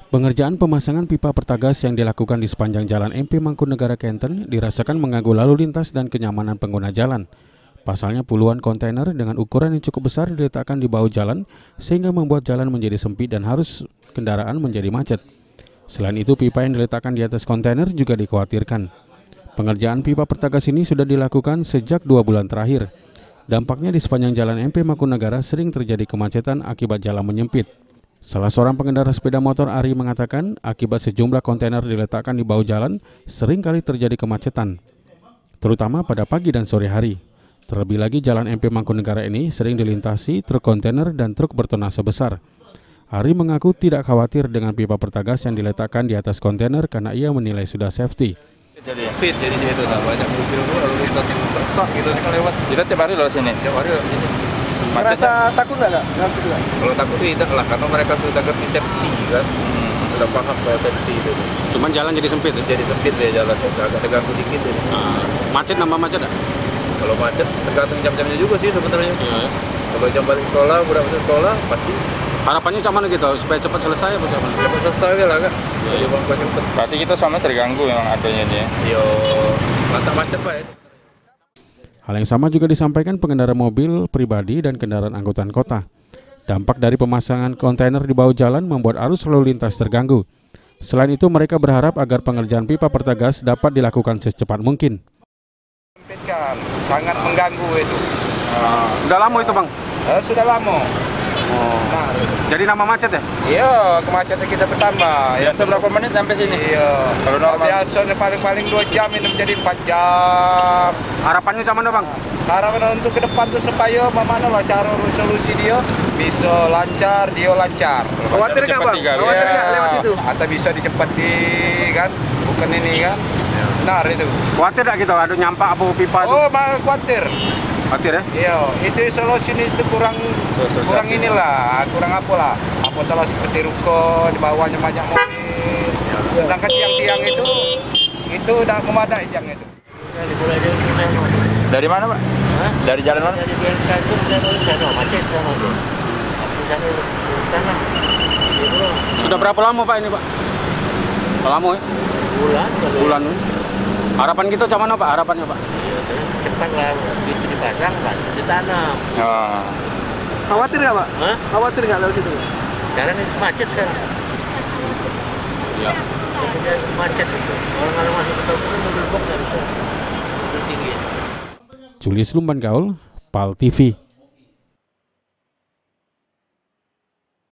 Pengerjaan pemasangan pipa pertagas yang dilakukan di sepanjang Jalan MP Mangkunegara Kenten dirasakan mengganggu lalu lintas dan kenyamanan pengguna jalan. Pasalnya puluhan kontainer dengan ukuran yang cukup besar diletakkan di bahu jalan sehingga membuat jalan menjadi sempit dan harus kendaraan menjadi macet. Selain itu, pipa yang diletakkan di atas kontainer juga dikhawatirkan. Pengerjaan pipa pertagas ini sudah dilakukan sejak 2 bulan terakhir. Dampaknya di sepanjang Jalan MP Mangkunegara sering terjadi kemacetan akibat jalan menyempit. Salah seorang pengendara sepeda motor Ari mengatakan akibat sejumlah kontainer diletakkan di bahu jalan sering kali terjadi kemacetan, terutama pada pagi dan sore hari. Terlebih lagi Jalan MP Mangkunegara ini sering dilintasi truk kontainer dan truk bertonase besar. Ari mengaku tidak khawatir dengan pipa pertagas yang diletakkan di atas kontainer karena ia menilai sudah safety. Jadi fit, jadi itu banyak mobil lalu lintas sak gitu kan lewat. Kita tiap hari lewat sini. Tiap hari lewat sini. Merasa takut nggak lewat situ? Kalau takut tidak lah, karena mereka sudah ngerti safety kan, sudah paham soal safety itu. Cuman jalan jadi sempit ya? Jadi sempit deh jalan, agak terganggu dikit deh. Macet, nambah macet tak? Kalau macet tergantung jam-jamnya juga sih sebenarnya. Iya. Kalau jam balik sekolah, udah masuk sekolah pasti. Harapannya cuman gitu supaya cepat selesai apa gimana? Cepat selesai lah kan. Jadi bang cepet. Berarti kita sama terganggu memang adanya dia. Yo, mantap macet pak ya. Hal yang sama juga disampaikan pengendara mobil pribadi dan kendaraan angkutan kota. Dampak dari pemasangan kontainer di bahu jalan membuat arus lalu lintas terganggu. Selain itu, mereka berharap agar pengerjaan pipa pertagas dapat dilakukan secepat mungkin. Sangat mengganggu itu. Udah lama itu, Bang? Sudah lama. Nah, jadi nama macet ya? Iya, kemacetan kita bertambah. Biasa berapa menit sampai sini? Iya. Kalau normal? Biasanya paling 2 jam, ini menjadi 4 jam. Harapannya cuman Bang? Harapan untuk ke depan tuh supaya mana lah cara solusi dia bisa lancar, dia lancar. Khawatir nggak Bang? Khawatir nggak lewat situ? Atau bisa dicepati kan? Bukan ini kan? Benar itu. Khawatir nggak gitu? Ada nyampak apa pipa itu? Oh, khawatir. Khawatir ya? Iya, itu solusi itu kurang inilah, kurang apa lah. Apa telah seperti ruko, di bawahnya banyak mobil. Sedangkan tiang-tiang itu udah memadai tiang itu. Dari mana Pak? Hah? Dari jalan mana? Dari sana, macet sana tuh. Sana. Sudah berapa lama Pak ini Pak? Lama ya? Bulan. Harapan kita cuman apa? Harapannya Pak? Ya, cepat lah, itu dipasang, Pak, ditanam. Khawatir nggak Pak? Hah? Khawatir nggak lewat situ? Sekarang itu macet sekarang. Iya. Macet itu. Kalau masuk ke tol kan mobil box nggak bisa. Mobil tinggi. Julius Lumban Gaul, PAL TV.